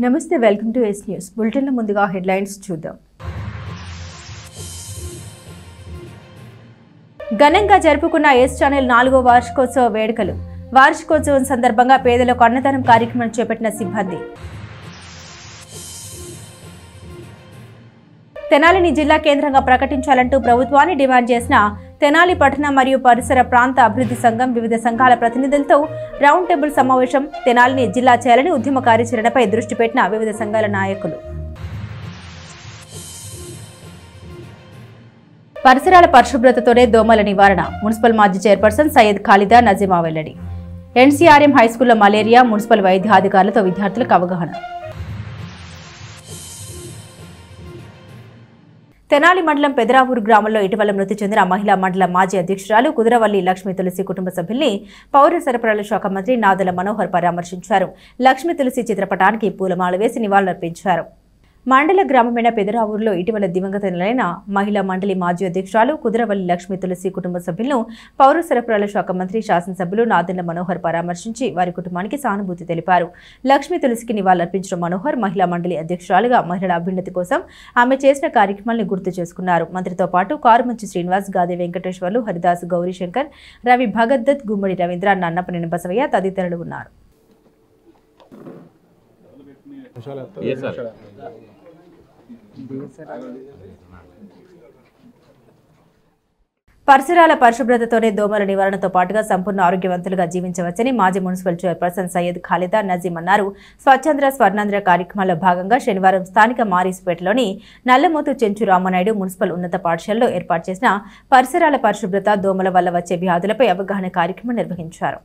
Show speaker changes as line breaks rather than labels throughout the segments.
నమస్తే welcome to yes news bulletin లో ముందుగా హెడ్లైన్స్ చూద్దాం. ఘనంగా జరుపుకున్న ఎస్ ఛానల్ 4వ వార్షికోత్సవ వేడుకలు. వార్షికోత్సవం సందర్భంగా పేదలకు అన్నదానం కార్యక్రమం చేపట్టిన సిబ్బంది. తెనాలిని జిల్లా కేంద్రంగా ప్రకటించాలంటూ ప్రభుత్వాన్ని డిమాండ్ చేసిన తెనాలి పట్టణ మరియు పరిసర ప్రాంత అభివృద్ధి సంఘం వివిధ సంఘాల ప్రతినిధులతో రౌండ్ టేబుల్ సమావేశం. తెనాలిని జిల్లా చేయాలని ఉద్యమ కార్యాచరణపై దృష్టి పెట్టిన వివిధ సంఘాల నాయకులు. పరిసరాల పరిశుభ్రతతోనే దోమల నివారణ. మున్సిపల్ మాజీ చైర్పర్సన్ సయ్యద్ ఖాలిదా నజీమా వెల్లడి. ఎన్సీఆర్ఎం హైస్కూల్లో మలేరియా, మున్సిపల్ వైద్యాధికారులతో విద్యార్థులకు అవగాహన. తెనాలి మండలం పెదరావూరు గ్రామంలో ఇటీవల మృతి చెందిన మహిళా మండల మాజీ అధ్యక్షురాలు కుదరవల్లి లక్ష్మీ తులసి కుటుంబ సభ్యుల్ని పౌర సరఫరాల శాఖ మంత్రి నాదెళ్ల మనోహర్ పరామర్శించారు. లక్ష్మీ తులసి చిత్రపటానికి పూలమాల వేసి నివాళులర్పించారు. మండల గ్రామమైన పెదరావూరులో ఇటీవల దివంగతులైన మహిళా మండలి మాజీ అధ్యక్షురాలు కుదరవల్లి లక్ష్మీ తులసి కుటుంబ సభ్యులను పౌర సరఫరాల శాఖ మంత్రి శాసనసభ్యులు నాదెళ్ల మనోహర్ పరామర్శించి వారి కుటుంబానికి సానుభూతి తెలిపారు. లక్ష్మీ తులసికి నివాళులర్పించిన మనోహర్ మహిళా మండలి అధ్యక్షురాలుగా మహిళల అభ్యున్నతి కోసం ఆమె చేసిన కార్యక్రమాలను గుర్తు చేసుకున్నారు. మంత్రితో పాటు కారుమంచి శ్రీనివాస్, గాదే వెంకటేశ్వర్లు, హరిదాస్, గౌరీశంకర్, రవి భగద్దత్, గుమ్మడి రవీంద్ర, నన్నపనేని బసవయ్య తదితరులు ఉన్నారు. పరిసరాల పరిశుభ్రతతోనే దోమల నివారణతో పాటుగా సంపూర్ణ ఆరోగ్యవంతులుగా జీవించవచ్చని మాజీ మున్సిపల్ చైర్పర్సన్ సయ్యద్ ఖాలిదా నజీం అన్నారు. స్వచ్ఛంద్ర స్వర్ణాంధ్ర కార్యక్రమాల్లో భాగంగా శనివారం స్థానిక మారీసుపేటలోని నల్లమోతు చెంచు రామనాయుడు మున్సిపల్ ఉన్నత పాఠశాలలో ఏర్పాటు చేసిన పరిసరాల పరిశుభ్రత, దోమల వల్ల వచ్చే వ్యాధులపై అవగాహన కార్యక్రమం నిర్వహించారు.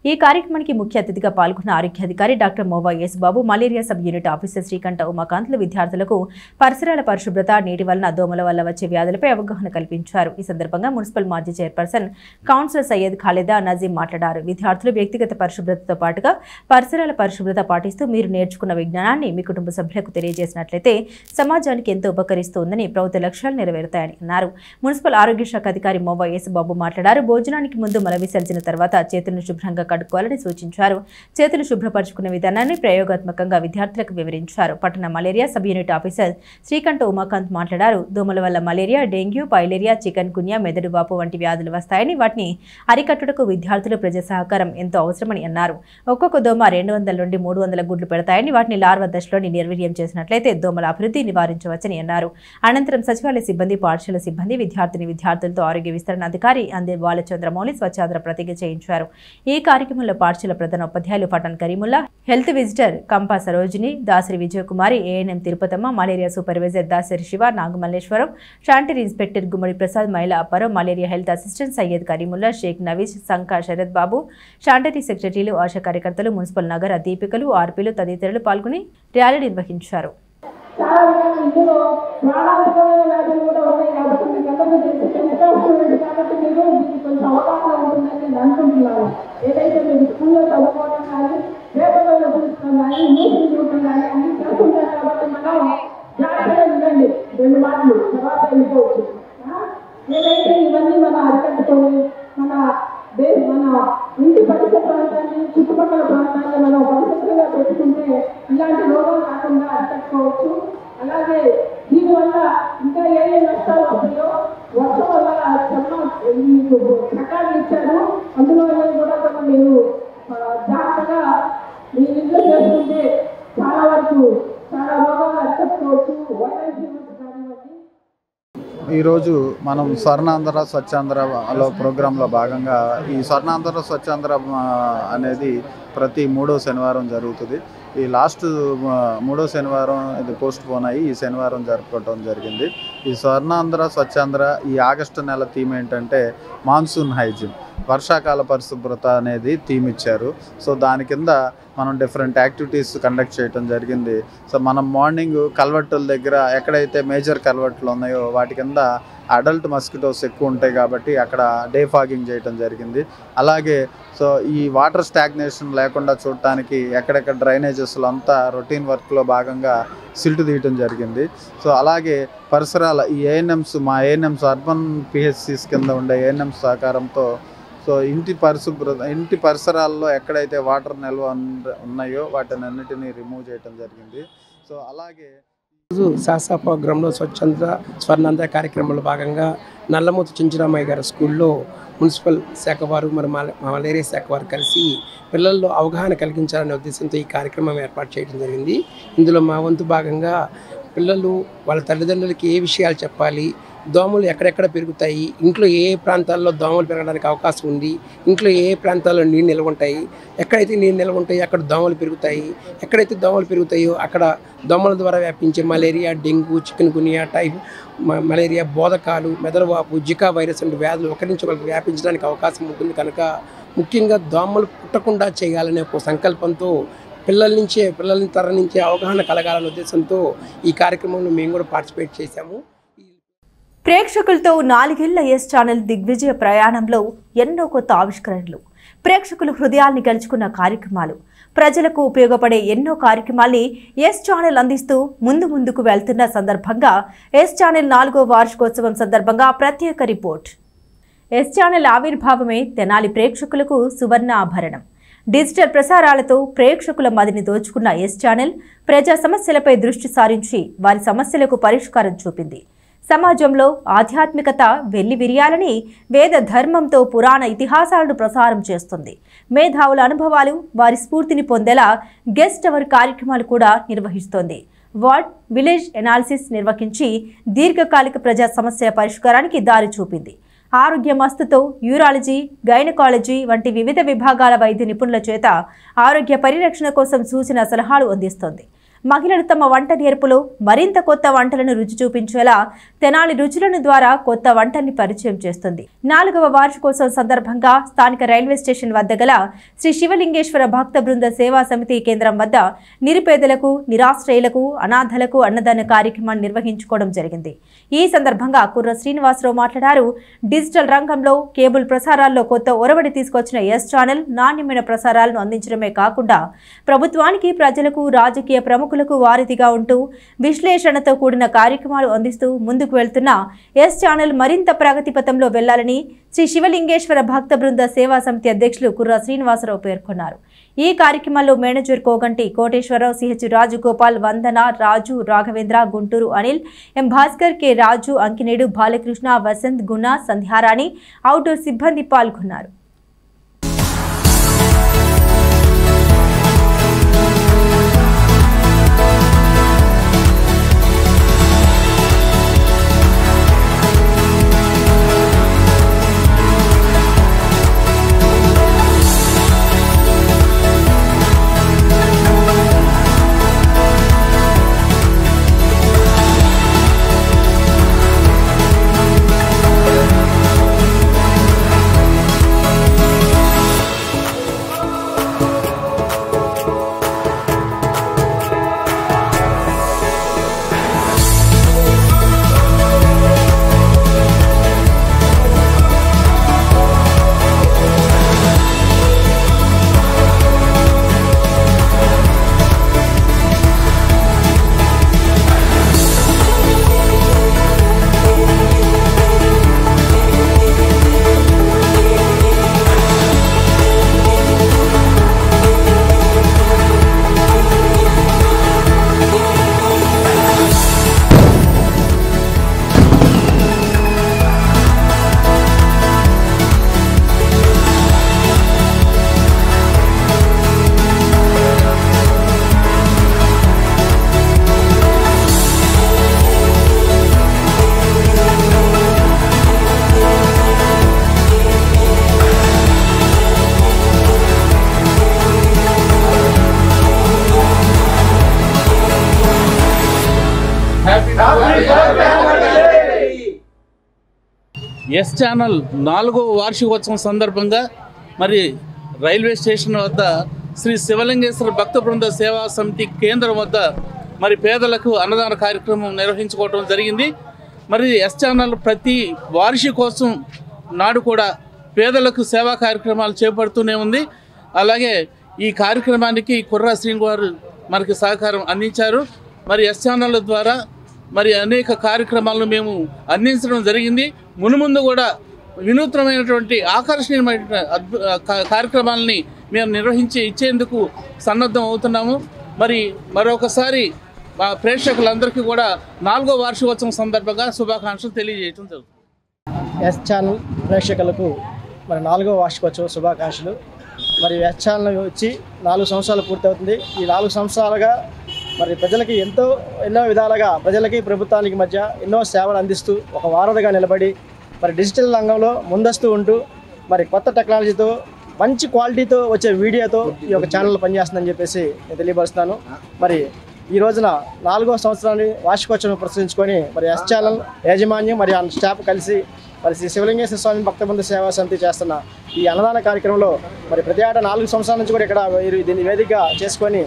ఈ కార్యక్రమానికి ముఖ్య అతిథిగా పాల్గొన్న ఆరోగ్యాధికారి doctor Mova Yesubabu, malaria sub unit officer Srikantha ఉమాకాంత్లు విద్యార్థులకు పరిసరాల పరిశుభ్రత, నీటి వలన దోమల వల్ల వచ్చే వ్యాధులపై అవగాహన కల్పించారు. ఈ సందర్భంగా మున్సిపల్ మాజీ చైర్పర్సన్ కౌన్సిలర్ సయ్యద్ ఖాలిదా నజీం మాట్లాడారు. విద్యార్థులు వ్యక్తిగత పరిశుభ్రతతో పాటుగా పరిసరాల పరిశుభ్రత పాటిస్తూ మీరు నేర్చుకున్న విజ్ఞానాన్ని మీ కుటుంబ సభ్యులకు తెలియజేసినట్లయితే సమాజానికి ఎంతో ఉపకరిస్తుందని, ప్రభుత్వ లక్ష్యాలు నెరవేరుతాయని అన్నారు. మున్సిపల్ ఆరోగ్య శాఖ అధికారి మోవా యేసుబాబు మాట్లాడారు. భోజనానికి ముందు మల విసర్జన తర్వాత చేతులను శుభ్రంగా కడుక్కోవాలని సూచించారు. చేతులు శుభ్రపరుచుకునే విధానాన్ని ప్రయోగాత్మకంగా విద్యార్థులకు వివరించారు. పట్టణ malaria sub unit officer Srikanta Umakant మాట్లాడారు. దోమల వల్ల మలేరియా, డెంగ్యూ, పైలేరియా, చికన్ గున్యా, మెదడు వాపు వంటి వ్యాధులు వస్తాయని, వాటిని అరికట్టుటకు విద్యార్థులు ప్రజా సహకారం ఎంతో అవసరమని అన్నారు. ఒక్కొక్క దోమ 200 నుండి 300 గుడ్లు పెడతాయని, వాటిని లార్వా దశలోని నిర్వీర్యం చేసినట్లయితే దోమల అభివృద్ధి నివారించవచ్చని అన్నారు. అనంతరం సచివాలయ సిబ్బంది, పాఠశాల సిబ్బంది, విద్యార్థులతో ఆరోగ్య విస్తరణ అధికారి అందే బాలచంద్రమౌళి స్వచ్ఛాంధ్ర ప్రతిజ్ఞ చేయించారు. ఈ కార్యక్రమంలో పాఠశాల ప్రధాన ఉపాధ్యాయులు Pathan Karimulla, health visitor Kampa Sarojini, Dasari Vijayakumari, ANM Tirupatamma, malaria supervisor Dasari Siva, Nagamalleswaram, sanitary inspector Gummadi Prasad, మహిళా Apparao, malaria health assistant Syed Karimulla, Sheikh Naveez, Sanka Sarath Babu, sanitary సెక్రటరీలు, ఆశా కార్యకర్తలు, మున్సిపల్ నగర దీపికలు, ఆర్పీలు తదితరులు పాల్గొని ర్యాలీ నిర్వహించారు.
ఏదైతే మీరు స్కూల్లో చదువుకోవడం కానీ, పేపర్లలో చూసుకోవడం కానీ, న్యూస్లు చూడటం కానీ అన్ని చేస్తుంటారు. కాబట్టి మనం జాగ్రత్తగా ఉండండి. 2 మాటలు తర్వాత వెళ్ళిపోవచ్చు. ఏదైతే ఇవన్నీ మనం అరికట్టుకొని మన ఇంటి పరిసర ప్రాంతాన్ని, చుట్టుపక్కల ప్రాంతాన్ని మనం పరిశుభ్రంగా పెట్టుకుంటే ఇలాంటి రోగాలు రాకుండా అరికట్టుకోవచ్చు. అలాగే దీనివల్ల ఇంకా ఏ నష్టాలు వస్తాయో, వర్షం వల్ల మీకు చట్టాలు ఇచ్చారు, అందులో కూడా మీరు జాగ్రత్తగా మీ ఇంట్లో చేసుకుంటే చాలా వరకు చాలా రోగాలు అరికట్టుకోవచ్చు. వైరల్ ఫీవర్స్ కానివ్వండి.
ఈరోజు మనం స్వర్ణాంధ్ర స్వచ్ఛాంధ్రలో ప్రోగ్రాంలో భాగంగా ఈ స్వర్ణాంధ్ర స్వచ్ఛాంధ్ర అనేది ప్రతి 3వ శనివారం జరుగుతుంది. ఈ లాస్ట్ 3వ శనివారం ఇది పోస్ట్ పోన్ అయ్యి ఈ శనివారం జరుపుకోవడం జరిగింది. ఈ స్వర్ణాంధ్ర స్వచ్ఛాంధ్ర ఈ ఆగస్టు నెల థీమ్ ఏంటంటే మాన్సూన్ హైజీన్, వర్షాకాల పరిశుభ్రత అనేది థీమ్ ఇచ్చారు. సో దాని కింద మనం డిఫరెంట్ యాక్టివిటీస్ కండక్ట్ చేయడం జరిగింది. సో మనం మార్నింగ్ కల్వర్టుల దగ్గర ఎక్కడైతే మేజర్ కల్వర్ట్లు ఉన్నాయో వాటి కింద అడల్ట్ మస్కిటోస్ ఎక్కువ ఉంటాయి కాబట్టి అక్కడ డే ఫాగింగ్ చేయడం జరిగింది. అలాగే సో ఈ వాటర్ స్టాగ్నేషన్ లేకుండా చూడటానికి ఎక్కడెక్కడ డ్రైనేజెస్లో అంతా రొటీన్ వర్క్లో భాగంగా సిల్ట్ తీయటం జరిగింది. సో అలాగే పరిసరాల ఈ ఏఎన్ఎంస్, మా ఏఎన్ఎంస్ అర్బన్ పిహెచ్సిస్ కింద ఉండే ఏఎన్ఎంస్ సహకారంతో సో ఇంటి పరిసరాల్లో ఎక్కడైతే వాటర్ నిల్వ ఉన్నాయో వాటిని అన్నిటినీ రిమూవ్ చేయడం జరిగింది. సో అలాగే
శాసా ప్రోగ్రాంలో స్వచ్ఛంద స్వర్ణాంధ్ర కార్యక్రమంలో భాగంగా నల్లమూతు చించరామయ్య గారి స్కూల్లో మున్సిపల్ శాఖ వారు మరి మలేరియా శాఖ వారు కలిసి పిల్లల్లో అవగాహన కలిగించాలనే ఉద్దేశంతో ఈ కార్యక్రమం ఏర్పాటు చేయడం జరిగింది. ఇందులో మా వంతు భాగంగా పిల్లలు వాళ్ళ తల్లిదండ్రులకి ఏ విషయాలు చెప్పాలి, దోమలు ఎక్కడెక్కడ పెరుగుతాయి, ఇంట్లో ఏ ప్రాంతాల్లో దోమలు పెరగడానికి అవకాశం ఉంది, ఇంట్లో ఏ ప్రాంతాల్లో నీళ్ళు నిల్వ ఉంటాయి, ఎక్కడైతే నీళ్ళు నిల్వ ఉంటాయి అక్కడ దోమలు పెరుగుతాయి, ఎక్కడైతే దోమలు పెరుగుతాయో అక్కడ దోమల ద్వారా వ్యాపించే malaria, dengue, chikungunya, malaria, బోధకాలు, మెదడువాపు, జికా వైరస్ వంటి వ్యాధులు ఒకరి నుంచి ఒకరికి వ్యాపించడానికి అవకాశం ఉంటుంది. కనుక ముఖ్యంగా దోమలు పుట్టకుండా చేయాలనే ఒక సంకల్పంతో పిల్లల తరం నుంచే అవగాహన కలగాలనే ఉద్దేశంతో ఈ కార్యక్రమంలో మేము కూడా పార్టిసిపేట్ చేశాము.
ప్రేక్షకులతో 4 ఏళ్ల ఎస్ ఛానల్ దిగ్విజయ ప్రయాణంలో ఎన్నో కొత్త ఆవిష్కరణలు, ప్రేక్షకుల హృదయాల్ని గెలుచుకున్న కార్యక్రమాలు, ప్రజలకు ఉపయోగపడే ఎన్నో కార్యక్రమాల్ని ఎస్ ఛానల్ అందిస్తూ ముందుకు వెళ్తున్న సందర్భంగా ఎస్ ఛానల్ 4వ వార్షికోత్సవం సందర్భంగా ప్రత్యేక రిపోర్ట్. ఎస్ ఛానల్ ఆవిర్భావమే తెనాలి ప్రేక్షకులకు సువర్ణ ఆభరణం. డిజిటల్ ప్రసారాలతో ప్రేక్షకుల మదిని దోచుకున్న ఎస్ ఛానల్ ప్రజా సమస్యలపై దృష్టి సారించి వారి సమస్యలకు పరిష్కారం చూపింది. సమాజంలో ఆధ్యాత్మికత వెల్లివిరియాలని వేద ధర్మంతో పురాణ ఇతిహాసాలను ప్రసారం చేస్తుంది. మేధావుల అనుభవాలు వారి స్ఫూర్తిని పొందేలా గెస్ట్ అవర్ కార్యక్రమాలు కూడా నిర్వహిస్తోంది. వార్డ్ విలేజ్ ఎనాలిసిస్ నిర్వహించి దీర్ఘకాలిక ప్రజా సమస్యల పరిష్కారానికి దారి చూపింది. ఆరోగ్య మస్తుతో యూరాలజీ, గైనకాలజీ వంటి వివిధ విభాగాల వైద్య నిపుణుల చేత ఆరోగ్య పరిరక్షణ కోసం సూచన సలహాలు అందిస్తోంది. మహిళలు తమ వంట నేర్పులో మరింత కొత్త వంటలను రుచి చూపించేలా తెనాలి రుచులను ద్వారా కొత్త వంటల్ని పరిచయం చేస్తుంది. 4వ వార్షికోత్సవం సందర్భంగా స్థానిక రైల్వే స్టేషన్ వద్ద గల శ్రీ శివలింగేశ్వర భక్త బృంద సేవా సమితి కేంద్రం వద్ద నిరుపేదలకు, నిరాశ్రయులకు, అనాథలకు అన్నదాన కార్యక్రమాన్ని నిర్వహించుకోవడం జరిగింది. ఈ సందర్భంగా కుర్ర శ్రీనివాసరావు మాట్లాడారు. డిజిటల్ రంగంలో కేబుల్ ప్రసారాల్లో కొత్త ఒరవడి తీసుకొచ్చిన ఎస్ ఛానల్ నాణ్యమైన ప్రసారాలను అందించడమే కాకుండా ప్రభుత్వానికి, ప్రజలకు, రాజకీయ ప్రముఖులకు వారధిగా ఉంటూ విశ్లేషణతో కూడిన కార్యక్రమాలు అందిస్తూ ముందుకు వెళ్తున్న ఎస్ ఛానల్ మరింత ప్రగతి పథంలో వెళ్లాలని శ్రీ శివలింగేశ్వర భక్త బృంద సేవా సమితి అధ్యక్షులు కుర్ర శ్రీనివాసరావు పేర్కొన్నారు. ఈ కార్యక్రమంలో మేనేజర్ కోగంటి కోటేశ్వరరావు, సిహెచ్ రాజగోపాల్, వందన, రాజు, రాఘవేంద్ర, గుంటూరు అనిల్, ఎం భాస్కర్, కె రాజు, అంకినేడు, బాలకృష్ణ, వసంత్, గుణ, సంధ్యారాణి, అవుట్డోర్ సిబ్బంది పాల్గొన్నారు.
ఎస్ ఛానల్ 4వ వార్షికోత్సవం సందర్భంగా మరి రైల్వే స్టేషన్ వద్ద శ్రీ శివలింగేశ్వర భక్త బృంద సేవా సమితి కేంద్రం వద్ద మరి పేదలకు అన్నదాన కార్యక్రమం నిర్వహించుకోవడం జరిగింది. మరి ఎస్ ఛానల్ ప్రతి వార్షికోత్సవం నాడు కూడా పేదలకు సేవా కార్యక్రమాలు చేపడుతూనే ఉంది. అలాగే ఈ కార్యక్రమానికి కుర్ర శ్రీని గారు మనకి సహకారం అందించారు. మరి ఎస్ ఛానల్ ద్వారా మరి అనేక కార్యక్రమాలను మేము అందించడం జరిగింది. మునుముందు కూడా వినూత్నమైనటువంటి ఆకర్షణీయమైన కార్యక్రమాలని మేము నిర్వహించి ఇచ్చేందుకు సన్నద్ధం అవుతున్నాము. మరి మరొకసారి మా ప్రేక్షకులందరికీ కూడా 4వ వార్షికోత్సవం సందర్భంగా శుభాకాంక్షలు తెలియజేయడం జరుగుతుంది.
ఎస్ ఛానల్ ప్రేక్షకులకు మరి 4వ వార్షికోత్సవ శుభాకాంక్షలు. మరి ఎస్ ఛానల్ వచ్చి 4 సంవత్సరాలు పూర్తవుతుంది. ఈ 4 సంవత్సరాలుగా మరి ప్రజలకి ఎన్నో విధాలుగా ప్రజలకి ప్రభుత్వానికి మధ్య ఎన్నో సేవలు అందిస్తూ ఒక వారధిగా నిలబడి మరి డిజిటల్ రంగంలో ముందస్తు ఉంటూ మరి కొత్త టెక్నాలజీతో మంచి క్వాలిటీతో వచ్చే వీడియోతో ఈ యొక్క ఛానల్ పనిచేస్తుందని చెప్పేసి నేను తెలియపరుస్తున్నాను. మరి ఈ రోజున 4వ సంవత్సరాన్ని వార్షికోత్సవం ప్రదర్శించుకొని మరి ఎస్ ఛానల్ యాజమాన్యం మరి స్టాఫ్ కలిసి మరి శ్రీ శివలింగేశ్వర స్వామి భక్తబృంద సేవా సమితి చేస్తున్న ఈ అన్నదాన కార్యక్రమంలో మరి ప్రతి ఏటా 4 సంవత్సరాల నుంచి కూడా ఇక్కడ దీన్ని వేదికగా చేసుకొని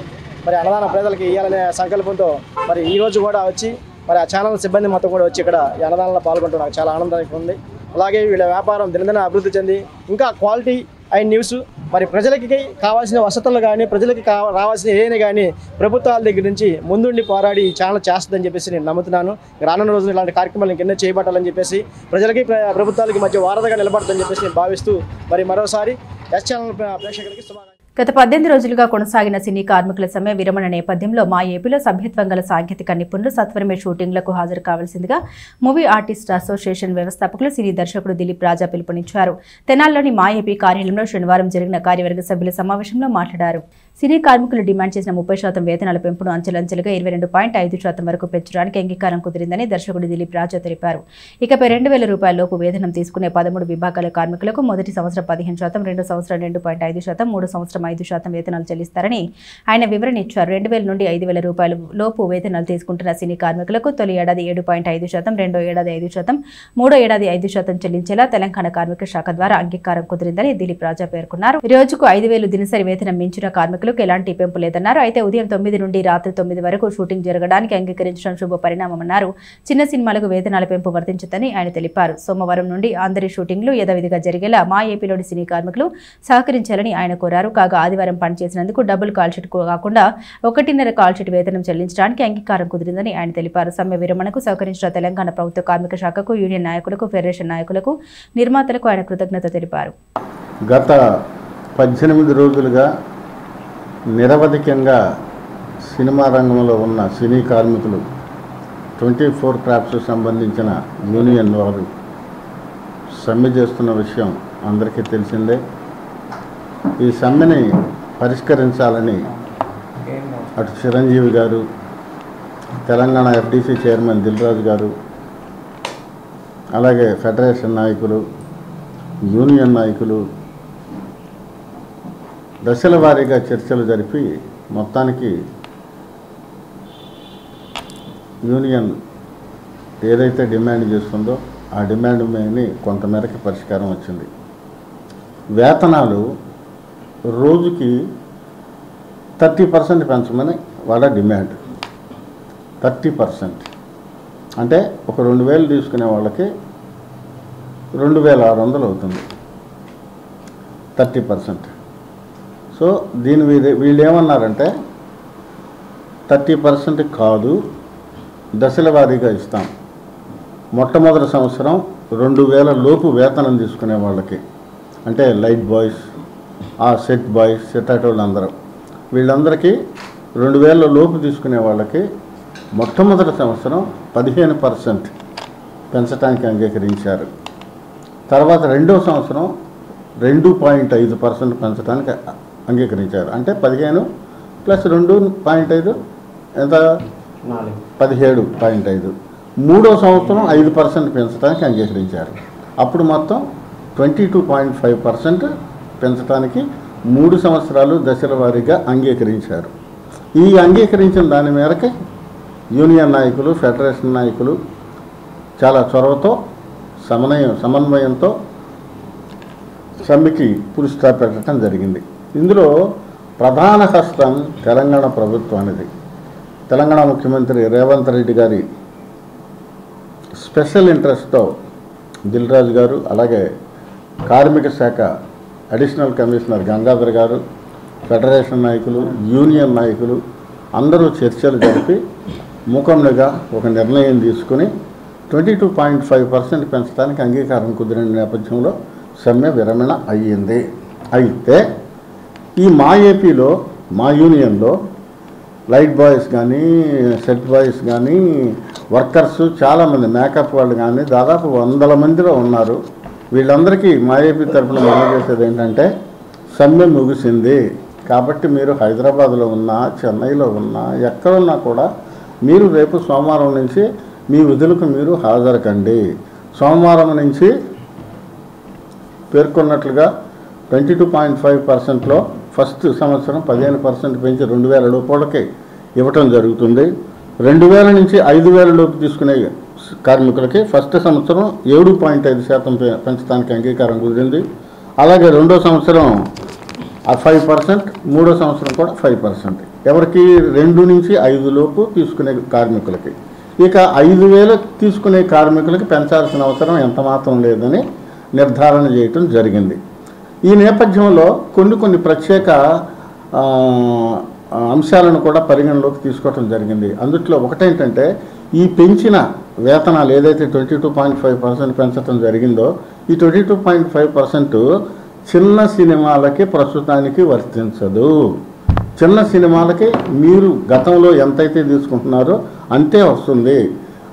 మరి అన్నదాన పేదలకు ఇవ్వాలనే సంకల్పంతో మరి ఈ రోజు కూడా వచ్చి మరి ఆ ఛానల్ సిబ్బంది మొత్తం కూడా వచ్చి ఇక్కడ ఈ అన్నదానంలో పాల్గొంటూ నాకు చాలా ఆనందంగా ఉంది. అలాగే వీళ్ళ వ్యాపారం దినదిన అభివృద్ధి చెంది ఇంకా క్వాలిటీ అయిన న్యూస్ మరి ప్రజలకి కావాల్సిన వసతులు కానీ ప్రజలకి రావాల్సిన ఏదైనా కానీ ప్రభుత్వాల దగ్గర నుంచి ముందుండి పోరాడి ఈ ఛానల్ చేస్తుందని చెప్పేసి నేను నమ్ముతున్నాను. రానున్న రోజులు ఇలాంటి కార్యక్రమాలు ఇంకెన్నో చేయబట్టాలని చెప్పేసి ప్రజలకి ప్రభుత్వాలకి మధ్య వారధిగా నిలబడుతుందని చెప్పేసి నేను భావిస్తూ మరి మరోసారి ఎస్ ఛానల్ ప్రేక్షకులకి శుభాకాంక్షలు.
గత 18 రోజులుగా కొనసాగిన సినీ కార్మికుల సమ్మె విరమణ నేపథ్యంలో మా ఏపీలో సభ్యత్వం గల సాంకేతిక నిపుణులు సత్వరమే షూటింగ్లకు హాజరు కావాల్సిందిగా మూవీ ఆర్టిస్ట్ అసోసియేషన్ వ్యవస్థాపకులు సినీ దర్శకుడు దిలీప్ రాజా పిలుపునిచ్చారు. తెనాలిలోని మా ఏపీ కార్యాలయంలో శనివారం జరిగిన కార్యవర్గ సభ్యుల సమావేశంలో మాట్లాడారు. సినీ కార్మికులు డిమాండ్ చేసిన 30% వేతనాల పెంపును అంచెలంచెలుగా 22.5% వరకు పెంచడానికి అంగీకారం కుదిరిందని దర్శకుడు దిలీప్ రాజా తెలిపారు. ఇకపై 2000 రూపాయల లోపు వేతనం తీసుకునే 13 విభాగాల కార్మికులకు మొదటి సంవత్సరం 15%, రెండో సంవత్సరం 2.5%, మూడో సంవత్సరం 5% వేతనాలు చెల్లిస్తారని ఆయన వివరణ ఇచ్చారు. 2000 నుండి 5000 రూపాయల లోపు వేతనాలు తీసుకుంటున్న సినీ కార్మికులకు తొలి ఏడాది 7.5%, రెండో ఏడాది 5%, మూడో ఏడాది 5% చెల్లించేలా తెలంగాణ కార్మిక శాఖ ద్వారా అంగీకారం కుదిరిందని దిలీప్ రాజా పేర్కొన్నారు. రోజుకు 5000 దినసరి వేతనం మించిన కార్మికులకు ఎలాంటి పెంపు లేదన్నారు. అయితే ఉదయం 9 నుండి రాత్రి 9 వరకు షూటింగ్ జరగడానికి అంగీకరించడం శుభ పరిణామమన్నారు. చిన్న సినిమాలకు వేతనాల పెంపు వర్తించదని ఆయన తెలిపారు. సోమవారం నుండి అందరి షూటింగ్లు యథావిధిగా జరిగేలా మా ఏపీలోని సినీ కార్మికులు సహకరించాలని ఆయన కోరారు. కాగా ఆదివారం పనిచేసినందుకు డబుల్ కాల్ షీట్ కాకుండా 1.5 కాల్ షీట్ వేతనం చెల్లించడానికి అంగీకారం కుదిరిందని ఆయన తెలిపారు. సమ్మె విరమణకు సహకరించిన తెలంగాణ ప్రభుత్వ కార్మిక శాఖకు, యూనియన్ నాయకులకు, ఫెడరేషన్ నాయకులకు, నిర్మాతలకు ఆయన కృతజ్ఞత తెలిపారు.
గత 18 రోజులుగా నిరవధికంగా సినిమా రంగంలో ఉన్న సినీ కార్మికులు 24 క్రాఫ్ట్స్ సంబంధించిన యూనియన్ వారు సమ్మె చేస్తున్న విషయం అందరికీ తెలిసిందే. ఈ సమ్మెని పరిష్కరించాలని అటు చిరంజీవి గారు, తెలంగాణ ఎఫ్డీసీ చైర్మన్ దిల్రాజు గారు, అలాగే ఫెడరేషన్ నాయకులు, యూనియన్ నాయకులు దశల వారీగా చర్చలు జరిపి మొత్తానికి యూనియన్ ఏదైతే డిమాండ్ చేస్తుందో ఆ డిమాండ్ మీద కొంతమేరకు పరిష్కారం వచ్చింది. వేతనాలు రోజుకి 30% పెంచమని వాళ్ళ డిమాండ్. 30% అంటే ఒక 2000 తీసుకునే వాళ్ళకి 2600 అవుతుంది. 30%. సో దీని వీళ్ళు ఏమన్నారంటే 30% కాదు, దశల వారీగా ఇస్తాం. మొట్టమొదటి సంవత్సరం 2000 లోపు వేతనం తీసుకునే వాళ్ళకి, అంటే లైట్ బాయ్స్, ఆ సెట్ బాయ్స్, సెట్ ఆటోళ్ళు అందరూ, వీళ్ళందరికీ 2000 లోపు తీసుకునే వాళ్ళకి మొట్టమొదటి సంవత్సరం 15% పెంచడానికి అంగీకరించారు. తర్వాత రెండో సంవత్సరం 2.5% పెంచడానికి అంగీకరించారు. అంటే 15 + 2.5 ఎంత, 17.5. మూడో సంవత్సరం 5% పెంచడానికి అంగీకరించారు. అప్పుడు మొత్తం 22.5% పెంచడానికి 3 సంవత్సరాలు దశల వారీగా అంగీకరించారు. ఈ అంగీకరించిన దాని మేరకు యూనియన్ నాయకులు, ఫెడరేషన్ నాయకులు చాలా చొరవతో సమన్వయంతో సమ్మెకి పులి స్టాప్ పెట్టడం జరిగింది. ఇందులో ప్రధాన హస్తం తెలంగాణ ప్రభుత్వానిది. తెలంగాణ ముఖ్యమంత్రి రేవంత్ రెడ్డి గారి స్పెషల్ ఇంట్రెస్ట్తో దిల్రాజు గారు, అలాగే కార్మిక శాఖ అడిషనల్ కమిషనర్ గంగాధర్ గారు, ఫెడరేషన్ నాయకులు, యూనియన్ నాయకులు అందరూ చర్చలు జరిపి మూకంగా ఒక నిర్ణయం తీసుకుని 22.5% పెంచడానికి అంగీకారం కుదిరిన నేపథ్యంలో సమ్మె విరమణ అయ్యింది. అయితే ఈ మా ఏపీలో మా యూనియన్లో లైట్ బాయ్స్ కానీ సెట్ బాయ్స్ కానీ వర్కర్స్ చాలామంది మేకప్ వాళ్ళు కానీ దాదాపు 100 మందిలో ఉన్నారు. వీళ్ళందరికీ మా ఏపీ తరఫున మనం చేసేది ఏంటంటే సమ్మె ముగిసింది కాబట్టి మీరు హైదరాబాద్లో ఉన్నా చెన్నైలో ఉన్నా ఎక్కడున్నా కూడా మీరు రేపు సోమవారం నుంచి మీ విధులకు మీరు హాజరు కండి. సోమవారం నుంచి పేర్కొన్నట్లుగా 22.5%లో ఫస్ట్ సంవత్సరం 15% పెంచి 2,000 రూపాయలకి ఇవ్వటం జరుగుతుంది. 2,000 నుంచి 5,000 లోపు తీసుకునే కార్మికులకి ఫస్ట్ సంవత్సరం 7.5% పెంచడానికి అంగీకారం కుదిరింది. అలాగే రెండో సంవత్సరం 5%, మూడో సంవత్సరం కూడా 5%. ఎవరికి 2 నుంచి 5 లోపు తీసుకునే కార్మికులకి. ఇక 5,000 తీసుకునే కార్మికులకి పెంచాల్సిన అవసరం ఎంత మాత్రం లేదని నిర్ధారణ చేయటం జరిగింది. ఈ నేపథ్యంలో కొన్ని ప్రత్యేక అంశాలను కూడా పరిగణలోకి తీసుకోవటం జరిగింది. అందుట్లో ఒకటేంటంటే ఈ పెంచిన వేతనాలు ఏదైతే 22.5% పెంచడం జరిగిందో ఈ 22.5% చిన్న సినిమాలకి ప్రస్తుతానికి వర్తించదు. చిన్న సినిమాలకి మీరు గతంలో ఎంతైతే తీసుకుంటున్నారో అంతే వస్తుంది.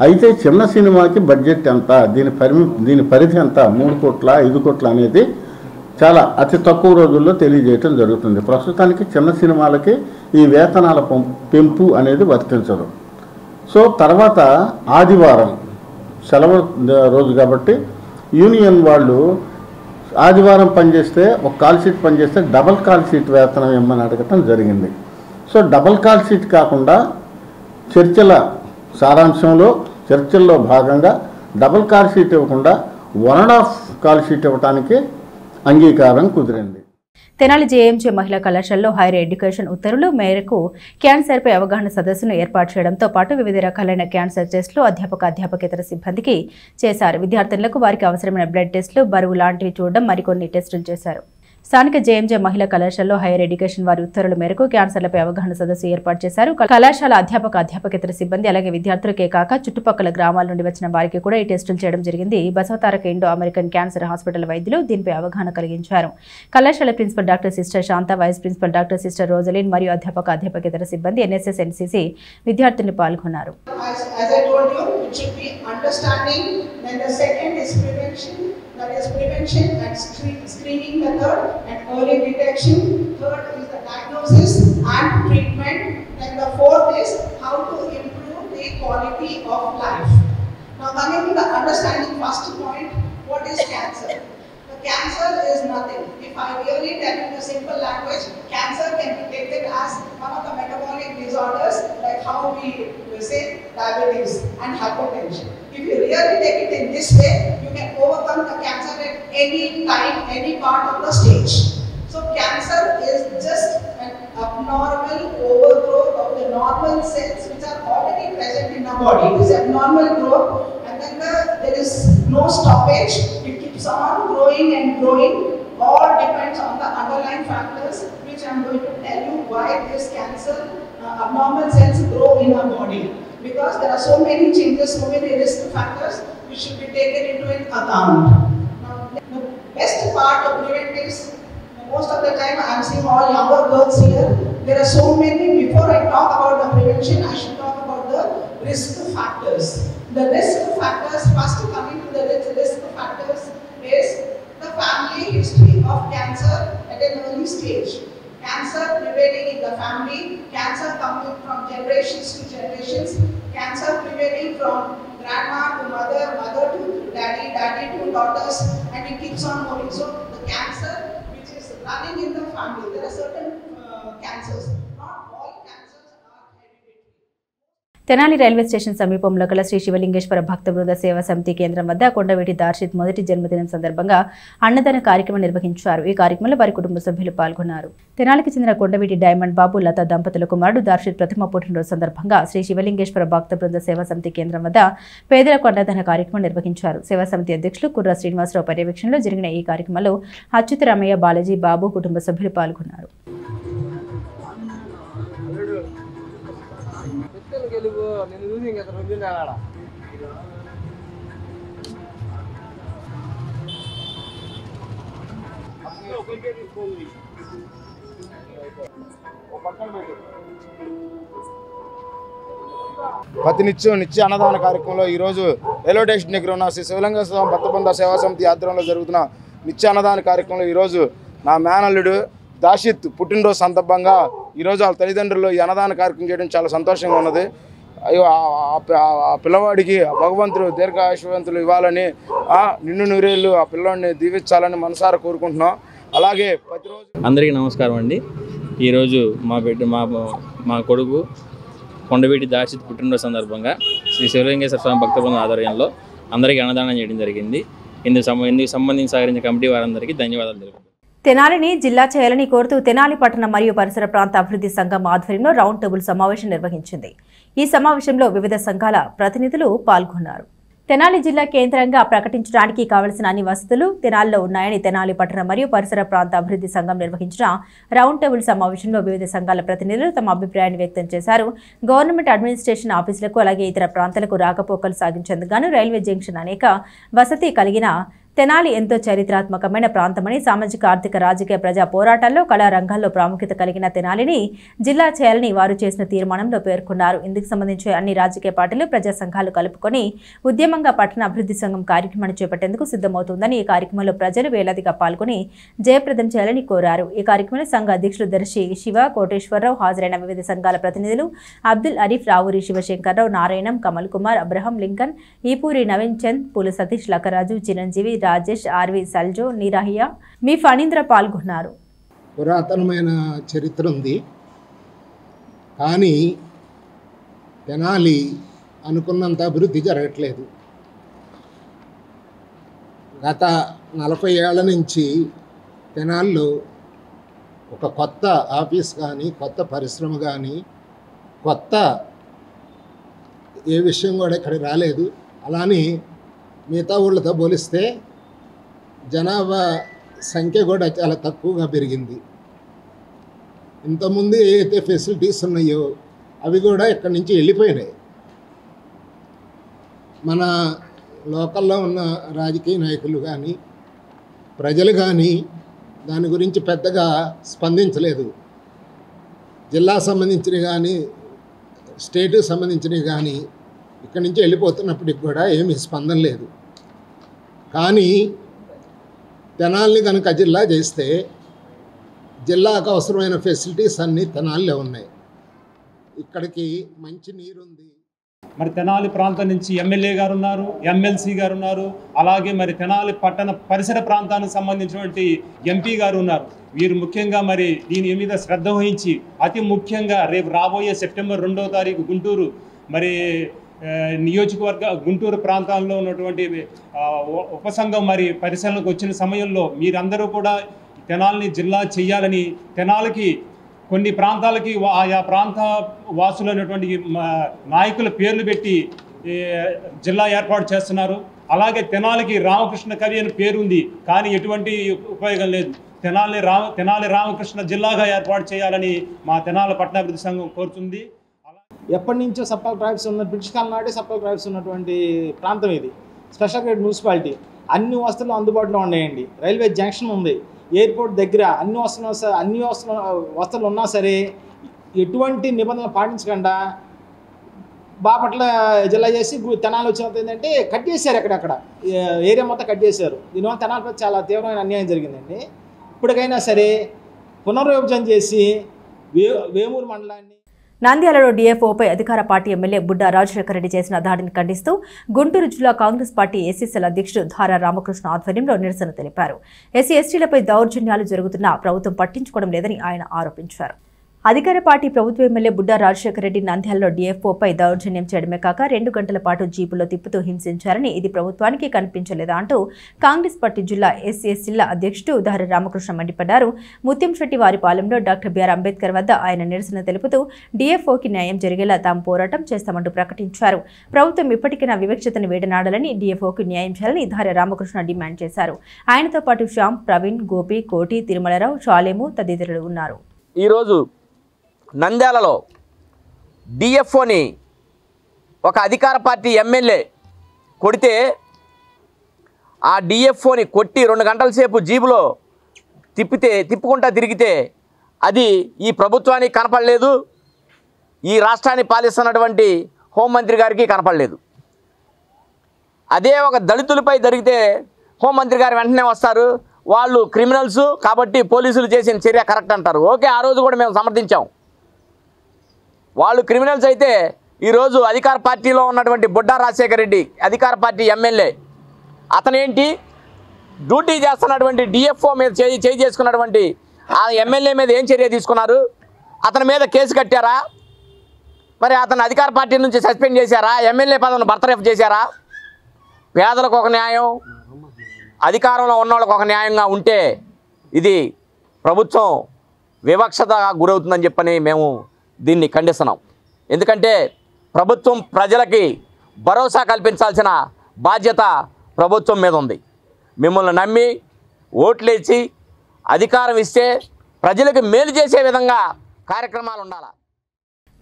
అయితే చిన్న సినిమాకి బడ్జెట్ ఎంత, దీని పరిధి ఎంత, 3 కోట్ల 5 కోట్ల అనేది చాలా అతి తక్కువ రోజుల్లో తెలియజేయటం జరుగుతుంది. ప్రస్తుతానికి చిన్న సినిమాలకి ఈ వేతనాల పెంపు అనేది వర్తించదు. సో తర్వాత ఆదివారం సెలవు రోజు కాబట్టి యూనియన్ వాళ్ళు ఆదివారం పనిచేస్తే ఒక కాల్ షీట్ పనిచేస్తే డబల్ కాల్ షీట్ వేతనం ఇమ్మని అడగటం జరిగింది. సో డబల్ కాల్ షీట్ కాకుండా చర్చల్లో భాగంగా డబల్ కాల్ షీట్ ఇవ్వకుండా 1.5 కాల్ షీట్ ఇవ్వడానికి అంగీకారం కుదిరింది.
తెనాలి జేఎంజే మహిళా కళాశాలలో హైయర్ ఎడ్యుకేషన్ ఉత్తర్వుల మేరకు క్యాన్సర్పై అవగాహన సదస్సును ఏర్పాటు చేయడంతో పాటు వివిధ రకాలైన క్యాన్సర్ టెస్టులు అధ్యాపకేతర సిబ్బందికి చేశారు. విద్యార్థులకు వారికి అవసరమైన బ్లడ్ టెస్టులు, బరువు లాంటివి చూడడం, మరికొన్ని టెస్టులు చేశారు. స్థానిక జేఎంజే మహిళా కళాశాలలో హైయర్ ఎడ్యుకేషన్ వారి ఉత్తర్వుల మేరకు క్యాన్సర్లపై అవగాహన సదస్సు ఏర్పాటు చేశారు. కళాశాల అధ్యాపకేతర సిబ్బంది అలాగే విద్యార్థులకే కాక చుట్టుపక్కల గ్రామాల నుండి వచ్చిన వారికి కూడా ఈ టెస్టులు చేయడం జరిగింది. Basavataraka Indo American cancer hospital వైద్యులు దీనిపై అవగాహన కలిగించారు. కళాశాల ప్రిన్సిపల్ డాక్టర్ సిస్టర్ శాంత, వైస్ ప్రిన్సిపల్ డాక్టర్ సిస్టర్ రోజలిన్ మరియు అధ్యాపకేతర సిబ్బంది, ఎన్ఎస్ఎస్, ఎన్సీసీ విద్యార్థులు పాల్గొన్నారు.
That is prevention and screening method and early detection. Third is the diagnosis and treatment. And the fourth is how to improve the quality of life. Now coming to the understanding first point, what is cancer? The cancer is nothing. If I really tell you the simple language, cancer can be taken as one of the metabolic disorders like how we say diabetes and hypertension. If you really take it in this way, you can overcome the cancer at any time, any part of the stage. So cancer is just an abnormal overgrowth of the normal cells which are already present in our body. It is abnormal growth and then there is no stoppage. It keeps on growing and growing. All depends on the underlying factors which I am going to tell you why this cancer abnormal cells grow in our body. Because there are so many changes, so many risk factors which should be taken into account. Now, the best part of preventive is, most of the time I am seeing all younger girls here. There are so many. Before I talk about the prevention, I should talk about the risk factors. The risk factors, first coming to the risk factors, is the family history of cancer at an early stage. Cancer prevailing in the family, cancer coming from generations to generations, cancer prevailing from grandma to mother, mother to daddy, daddy to daughters, and it keeps on going. So the cancer which is running in the family, there are certain cancers. Not all cancers are hereditary.
Tenali railway station సమీపంలో గల శ్రీ శివలింగేశ్వర భక్త బృంద సేవా సమితి కేంద్రం వద్ద కొండవీటి దార్షిత్ మొదటి జన్మదినం సందర్భంగా అన్నదాన కార్యక్రమం నిర్వహించారు. ఈ కార్యక్రమంలో వారి కుటుంబ సభ్యులు పాల్గొన్నారు. తెనాలికి చెందిన కొండవీటి డైమండ్ బాబు, లత దంపతుల కుమారుడు దార్షిత్ ప్రథమ పుట్టినరోజు సందర్భంగా శ్రీ శివలింగేశ్వర భక్త బృంద సేవా సమితి కేంద్రం వద్ద పేదలకు అన్నదాన కార్యక్రమం నిర్వహించారు. సేవా సమితి అధ్యక్షులు కుర్ర శ్రీనివాసరావు పర్యవేక్షణలో జరిగిన ఈ కార్యక్రమంలో అచ్యుతరామయ్య, బాలాజీ, బాబు కుటుంబ సభ్యులు పాల్గొన్నారు.
ప్రతినిత్యం నిత్య అన్నదాన కార్యక్రమంలో ఈరోజు రైల్వే స్టేషన్ దగ్గర ఉన్న శ్రీ శివలింగేశ్వర స్వామి భక్తబృంద సేవా సమితి ఆధ్వర్యంలో జరుగుతున్న నిత్య అన్నదాన కార్యక్రమంలో ఈరోజు నా మేనల్లుడు దాషిత్ పుట్టినరోజు సందర్భంగా ఈరోజు వాళ్ళ తల్లిదండ్రులు ఈ అన్నదాన కార్యక్రమం చేయడం చాలా సంతోషంగా ఉన్నది. అయ్యో ఆ పిల్లవాడికి భగవంతుడు దీర్ఘాయుష్వంతులు ఇవ్వాలని నిన్ను నూరేళ్ళు ఆ పిల్లవాడిని దీవించాలని మనసారా కోరుకుంటున్నాం. అలాగే ప్రతిరోజు
అందరికీ నమస్కారం అండి. ఈరోజు మా కొడుకు కొండవీటి దాషిత్ పుట్టినరోజు సందర్భంగా శ్రీ శివలింగేశ్వర స్వామి భక్తబృందం ఆధ్వర్యంలో అందరికీ అన్నదానం చేయడం జరిగింది. ఇందుకు సంబంధించి సహకరించిన కమిటీ వారందరికీ ధన్యవాదాలు తెలుపుతున్నాను.
తెనాలిని జిల్లా చేయాలని కోరుతూ తెనాలి పట్టణ మరియు పరిసర ప్రాంత అభివృద్ధి సంఘం ఆధ్వర్యంలో రౌండ్ టేబుల్ సమావేశం నిర్వహించింది. ఈ సమావేశంలో వివిధ సంఘాల ప్రతినిధులు పాల్గొన్నారు. తెనాలి జిల్లా కేంద్రంగా ప్రకటించడానికి కావలసిన అన్ని వసతులు తెనాలిలో ఉన్నాయని తెనాలి పట్టణ మరియు పరిసర ప్రాంత అభివృద్ధి సంఘం నిర్వహించిన రౌండ్ టేబుల్ సమావేశంలో వివిధ సంఘాల ప్రతినిధులు తమ అభిప్రాయాన్ని వ్యక్తం చేశారు. గవర్నమెంట్ అడ్మినిస్ట్రేషన్ ఆఫీసులకు అలాగే ఇతర ప్రాంతాలకు రాకపోకలు సాగించేందుకు గాను రైల్వే జంక్షన్ అనేక వసతి కలిగిన తెనాలి ఎంతో చరిత్రాత్మకమైన ప్రాంతమని, సామాజిక ఆర్థిక రాజకీయ ప్రజా పోరాటాల్లో కళా రంగాల్లో ప్రాముఖ్యత కలిగిన తెనాలిని జిల్లా చేయాలని వారు చేసిన తీర్మానంలో పేర్కొన్నారు. ఇందుకు సంబంధించి అన్ని రాజకీయ పార్టీలు ప్రజా సంఘాలు కలుపుకొని ఉద్యమంగా పట్టణ అభివృద్ధి సంఘం కార్యక్రమాన్ని చేపట్టేందుకు సిద్ధమవుతుందని, ఈ కార్యక్రమంలో ప్రజలు వేలాదిగా పాల్గొని జయప్రదం చేయాలని కోరారు. ఈ కార్యక్రమంలో సంఘ అధ్యక్షులు దర్శి శివ కోటేశ్వరరావు, హాజరైన వివిధ సంఘాల ప్రతినిధులు అబ్దుల్ అరీఫ్, రావూరి శివశంకర్రావు, నారాయణం, కమల్ కుమార్, అబ్రహం, లింకన్, ఈపూరి నవీన్ చంద్, పూల సతీష్, లక్కరాజు, చిరంజీవి, రాజేష్, ఆర్వి, సల్జో, నిరాహియా, మీ ఫణీంద్ర పాల్గొన్నారు.
పురాతనమైన చరిత్ర ఉంది, కానీ తెనాలి అనుకున్నంత అభివృద్ధి జరగట్లేదు. గత 40 ఏళ్ల నుంచి తెనాల్లో ఒక కొత్త ఆఫీస్ కానీ, కొత్త పరిశ్రమ కానీ, కొత్త ఏ విషయం కూడా ఇక్కడ రాలేదు. అలానే మిగతా ఊళ్ళతో పోలిస్తే జనాభా సంఖ్య కూడా చాలా తక్కువగా పెరిగింది. ఇంతకుముందు ఏదైతే ఫెసిలిటీస్ ఉన్నాయో అవి కూడా ఇక్కడి నుంచి వెళ్ళిపోయినాయి. మన లోకల్లో ఉన్న రాజకీయ నాయకులు కానీ, ప్రజలు కానీ దాని గురించి పెద్దగా స్పందించలేదు. జిల్లా సంబంధించినవి కానీ, స్టేట్కి సంబంధించినవి కానీ ఇక్కడి నుంచి వెళ్ళిపోతున్నప్పటికి కూడా ఏమీ స్పందన లేదు. కానీ తెనాలిని కనుక జిల్లా చేస్తే జిల్లాకు అవసరమైన ఫెసిలిటీస్ అన్నీ తెనాలిలో ఉన్నాయి. ఇక్కడికి మంచి నీరు ఉంది.
మరి తెనాలి ప్రాంతం నుంచి ఎమ్మెల్యే గారు ఉన్నారు, ఎమ్మెల్సీ గారు ఉన్నారు, అలాగే మరి తెనాలి పట్టణ పరిసర ప్రాంతానికి సంబంధించినటువంటి ఎంపీ గారు ఉన్నారు. వీరు ముఖ్యంగా మరి దీని మీద శ్రద్ధ వహించి అతి ముఖ్యంగా రేపు రాబోయే సెప్టెంబర్ 2వ తారీఖు గుంటూరు మరి నియోజకవర్గ గుంటూరు ప్రాంతాల్లో ఉన్నటువంటి ఉపసంఘం మరి పరిశీలనకు వచ్చిన సమయంలో మీరందరూ కూడా తెనాలిని జిల్లా చేయాలని, తెనాలికి కొన్ని ప్రాంతాలకి ఆయా ప్రాంత వాసులైనటువంటి నాయకుల పేర్లు పెట్టి జిల్లా ఏర్పాటు చేస్తున్నారు. అలాగే తెనాలికి రామకృష్ణ కవి అని పేరుంది, కానీ ఎటువంటి ఉపయోగం లేదు. తెనాలి రామకృష్ణ జిల్లాగా ఏర్పాటు చేయాలని మా తెనాలి పట్టణాభివృద్ధి సంఘం కోరుతుంది.
ఎప్పటి నుంచో సబ్ కలెక్టర్ ఆఫీస్ ఉన్న బ్రిటిష్ కాలం నాటే సబ్ కలెక్టర్ ఆఫీస్ ఉన్నటువంటి ప్రాంతం ఇది. స్పెషల్ గ్రేడ్ మున్సిపాలిటీ, అన్ని వసతులు అందుబాటులో ఉన్నాయండి. రైల్వే జంక్షన్ ఉంది, ఎయిర్పోర్ట్ దగ్గర అన్ని వసతులు ఉన్నా సరే ఎటువంటి నిబంధనలు పాటించకుండా బాపట్ల జిల్లా చేసి తెనాలి వచ్చినంత ఏంటంటే కట్ చేశారు. అక్కడక్కడ ఏరియా మొత్తం కట్ చేశారు. దీనివల్ల తెనాలిపై చాలా తీవ్రమైన అన్యాయం జరిగిందండి. ఇప్పటికైనా సరే పునర్విభజన చేసి వేమూరు మండలాన్ని.
నంద్యాలలో డీఎఫ్ఓపై అధికార పార్టీ ఎమ్మెల్యే బుడ్డా రాజశేఖర రెడ్డి చేసిన దాడిని ఖండిస్తూ గుంటూరు జిల్లా కాంగ్రెస్ పార్టీ ఎస్సీసీల అధ్యక్షుడు ధారా రామకృష్ణ ఆధ్వర్యంలో నిరసన తెలిపారు. ఎస్సీ ఎస్టీలపై దౌర్జన్యాలు జరుగుతున్నా ప్రభుత్వం పట్టించుకోవడం లేదని ఆయన ఆరోపించారు. అధికార పార్టీ ప్రభుత్వ ఎమ్మెల్యే బుడ్డా రాజశేఖర రెడ్డి నంద్యాలలో డీఎఫ్ఓపై దౌర్జన్యం చేయడమే కాక 2 గంటల పాటు జీపులో తిప్పుతూ హింసించారని, ఇది ప్రభుత్వానికి కనిపించలేదా అంటూ కాంగ్రెస్ పార్టీ జిల్లా ఎస్సీఎస్టీల అధ్యక్షుడు ధారా రామకృష్ణ మండిపడ్డారు. ముత్యంశెట్టి వారి పాలెంలో డాక్టర్ బిఆర్ అంబేద్కర్ వద్ద ఆయన నిరసన తెలుపుతూ డీఎఫ్ఓకి న్యాయం జరిగేలా తాము పోరాటం చేస్తామంటూ ప్రకటించారు. ప్రభుత్వం ఇప్పటికైనా వివక్షతను వీడనాడాలని, డీఎఫ్ఓకి న్యాయం చేయాలని ధారా రామకృష్ణ డిమాండ్ చేశారు. ఆయనతో పాటు శ్యామ్, ప్రవీణ్, గోపి, కోటి, తిరుమలరావు, షాలేము తదితరులు ఉన్నారు.
ఈరోజు నంద్యాలలో డిఎఫ్ఓని ఒక అధికార పార్టీ ఎమ్మెల్యే కొడితే ఆ డిఎఫ్ఓని కొట్టి 2 గంటల సేపు జీబులో తిప్పుకుంటా తిరిగితే అది ఈ ప్రభుత్వానికి కనపడలేదు, ఈ రాష్ట్రాన్ని పాలిస్తున్నటువంటి హోంమంత్రి గారికి కనపడలేదు. అదే ఒక దళితులపై జరిగితే హోంమంత్రి గారు వెంటనే వస్తారు, వాళ్ళు క్రిమినల్స్ కాబట్టి పోలీసులు చేసిన చర్య కరెక్ట్ అంటారు. ఓకే, ఆ రోజు కూడా మేము సమర్థించాం. వాళ్ళు క్రిమినల్స్ అయితే ఈరోజు అధికార పార్టీలో ఉన్నటువంటి బుడ్డా రాజశేఖర రెడ్డి అధికార పార్టీ ఎమ్మెల్యే, అతనేంటి డ్యూటీ చేస్తున్నటువంటి డిఎఫ్ఓ మీద చేయి చేసుకున్నటువంటి ఆ ఎమ్మెల్యే మీద ఏం చర్య తీసుకున్నారు? అతని మీద కేసు కట్టారా? మరి అతను అధికార పార్టీ నుంచి సస్పెండ్ చేశారా? ఎమ్మెల్యే పదవిని బర్తరఫ్ చేశారా? పేదలకు ఒక న్యాయం, అధికారంలో ఉన్న వాళ్ళకు ఒక న్యాయంగా ఉంటే ఇది ప్రభుత్వం వివక్షతగా గురవుతుందని చెప్పని మేము దీన్ని ఖండిస్తున్నాం. ఎందుకంటే ప్రభుత్వం ప్రజలకి భరోసా కల్పించాల్సిన బాధ్యత ప్రభుత్వం మీద ఉంది. మిమ్మల్ని నమ్మి ఓట్లేసి అధికారం ఇస్తే ప్రజలకు మేలు చేసే విధంగా కార్యక్రమాలు ఉండాలి.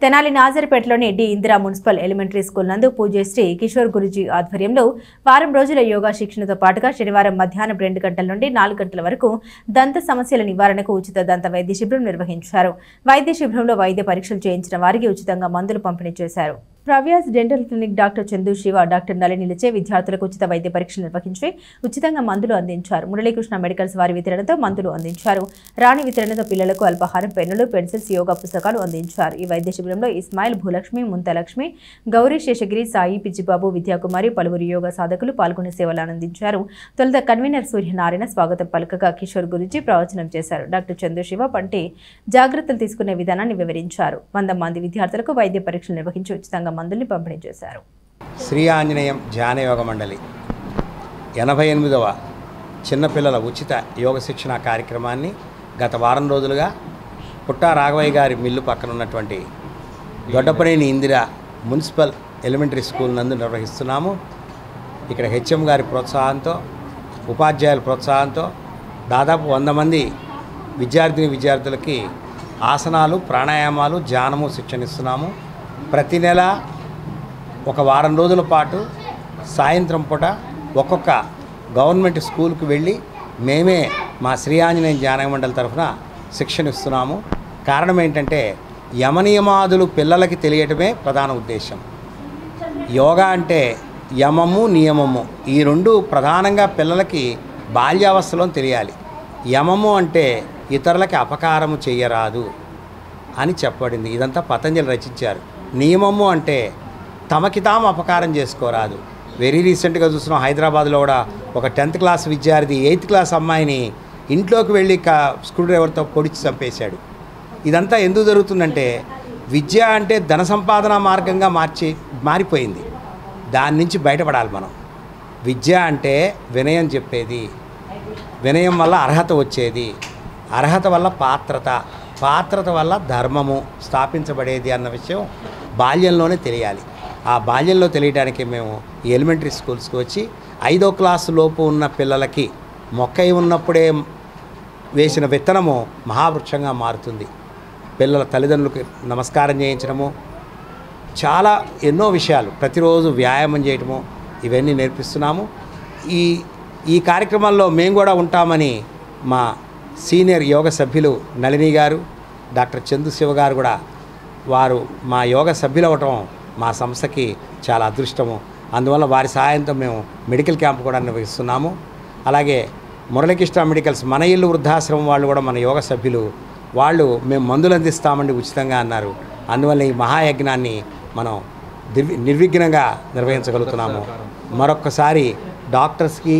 తెనాలి నాజర్పేటలోని D Indira municipal elementary school నందు పూజ్యశ్రీ కిషోర్ గురుజీ ఆధ్వర్యంలో వారం రోజుల యోగా శిక్షణతో పాటుగా శనివారం మధ్యాహ్నం 2 గంటల నుండి 4 గంటల వరకు దంత సమస్యల నివారణకు ఉచిత దంత వైద్య శిబిరం నిర్వహించారు. వైద్య శిబిరంలో వైద్య పరీక్షలు చేయించిన వారికి ఉచితంగా మందులు పంపిణీ చేశారు. Pravyas dental clinic doctor Chandu Siva, doctor నళినిలచే విద్యార్థులకు ఉచిత వైద్య పరీక్షలు నిర్వహించి ఉచితంగా మందులు అందించారు. మురళీకృష్ణ మెడికల్స్ వారి వితరణతో మందులు అందించారు. రాణి వితరణతో పిల్లలకు అల్పాహారం, పెన్నులు, పెన్సిల్స్, యోగా పుస్తకాలు అందించారు. ఈ వైద్య శిబిరంలో ఇస్మాయిల్, భూలక్ష్మి, ముంతలక్ష్మి, గౌరీ, శేషగిరి, సాయి, పిచ్చిబాబు, విద్యాకుమారి, పలువురు యోగా సాధకులు పాల్గొని సేవలు అందించారు. తొలుత కన్వీనర్ సూర్యనారాయణ స్వాగతం పలకగా కిషోర్ గురించి ప్రవచనం చేశారు. డాక్టర్ చందు శివ పంటి జాగ్రత్తలు తీసుకునే విధానాన్ని వివరించారు. 100 మంది విద్యార్థులకు వైద్య పరీక్షలు నిర్వహించి ఉచితంగా మందుల్ని పంపిణీ చేశారు.
శ్రీ ఆంజనేయం ధ్యానయోగ మండలి 88వ చిన్నపిల్లల ఉచిత యోగ శిక్షణ కార్యక్రమాన్ని గత వారం రోజులుగా పుట్టా రాఘవయ్య గారి మిల్లు పక్కన ఉన్నటువంటి Doddapaneni Indira municipal elementary school నందు నిర్వహిస్తున్నాము. ఇక్కడ హెచ్ఎం గారి ప్రోత్సాహంతో, ఉపాధ్యాయుల ప్రోత్సాహంతో దాదాపు 100 మంది విద్యార్థులకి ఆసనాలు, ప్రాణాయామాలు, ధ్యానము శిక్షణ ఇస్తున్నాము. ప్రతి నెల ఒక వారం రోజుల పాటు సాయంత్రం పూట ఒక్కొక్క గవర్నమెంట్ స్కూల్కి వెళ్ళి మేమే మా శ్రీ ఆంజనేయ ధ్యాన మండలి తరఫున శిక్షణ ఇస్తున్నాము. కారణం ఏంటంటే యమనియమాదులు పిల్లలకి తెలియటమే ప్రధాన ఉద్దేశం. యోగా అంటే యమము, నియమము ఈ రెండు ప్రధానంగా పిల్లలకి బాల్యావస్థలో తెలియాలి. యమము అంటే ఇతరులకి అపకారము చేయరాదు అని చెప్పబడింది. ఇదంతా పతంజలి రచించారు. నియమము అంటే తమకి తాము అపకారం చేసుకోరాదు. వెరీ రీసెంట్గా చూస్తున్నాం, హైదరాబాద్లో కూడా ఒక 10th క్లాస్ విద్యార్థి 8th క్లాస్ అమ్మాయిని ఇంట్లోకి వెళ్ళి స్క్రూ డ్రైవర్తో పొడిచి చంపేశాడు. ఇదంతా ఎందుకు జరుగుతుందంటే విద్య అంటే ధన సంపాదన మార్గంగా మారిపోయింది. దాని నుంచి బయటపడాలి మనం. విద్య అంటే వినయం చెప్పేది, వినయం వల్ల అర్హత వచ్చేది, అర్హత వల్ల పాత్రత వల్ల ధర్మము స్థాపించబడేది అన్న విషయం బాల్యంలోనే తెలియాలి. ఆ బాల్యంలో తెలియడానికి మేము ఈ ఎలిమెంటరీ స్కూల్స్కి వచ్చి 5వ క్లాసు లోపు ఉన్న పిల్లలకి మొక్కై ఉన్నప్పుడే వేసిన విత్తనము మహావృక్షంగా మారుతుంది. పిల్లల తల్లిదండ్రులకు నమస్కారం చేయించడము, చాలా ఎన్నో విషయాలు, ప్రతిరోజు వ్యాయామం చేయటము, ఇవన్నీ నేర్పిస్తున్నాము. ఈ కార్యక్రమంలో మేము కూడా ఉంటామని మా సీనియర్ యోగ సభ్యులు నళిని గారు, డాక్టర్ చందు శివ గారు కూడా వారు మా యోగ సభ్యులు అవ్వటం మా సంస్థకి చాలా అదృష్టము. అందువల్ల వారి సహాయంతో మేము మెడికల్ క్యాంప్ కూడా నిర్వహిస్తున్నాము. అలాగే మురళీకృష్ణ మెడికల్స్ మన ఇల్లు వృద్ధాశ్రమం వాళ్ళు కూడా మన యోగ సభ్యులు. వాళ్ళు మేము మందులు అందిస్తామండి ఉచితంగా అన్నారు. అందువల్ల ఈ మహాయజ్ఞాన్ని మనం నిర్విఘ్నంగా నిర్వహించగలుగుతున్నాము. మరొక్కసారి డాక్టర్స్కి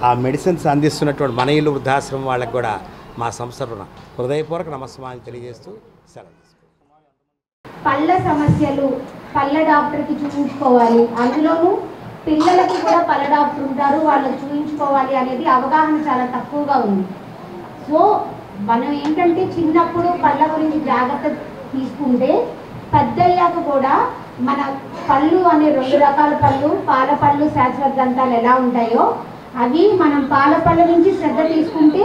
ఆ మెడిసిన్స్ అందిస్తున్నటువంటి మన ఇల్లు వృద్ధాశ్రమం వాళ్ళకి కూడా మా సంస్థ హృదయపూర్వక నమస్కారాలు తెలియజేస్తూ సెలవు.
పళ్ళ సమస్యలు పళ్ళ డాక్టర్కి చూపించుకోవాలి, అందులోనూ పిల్లలకి కూడా పళ్ళ డాక్టర్ ఉంటారు, వాళ్ళకి చూపించుకోవాలి అనేది అవగాహన చాలా తక్కువగా ఉంది. సో మనం ఏంటంటే చిన్నప్పుడు పళ్ళ గురించి జాగ్రత్త తీసుకుంటే పెద్దయ్యాక కూడా మన పళ్ళు అనే 2 రకాల పళ్ళు, పాల పళ్ళు, శాశ్వత దంతాలు ఎలా ఉంటాయో అవి మనం పాల పళ్ళ నుంచి శ్రద్ధ తీసుకుంటే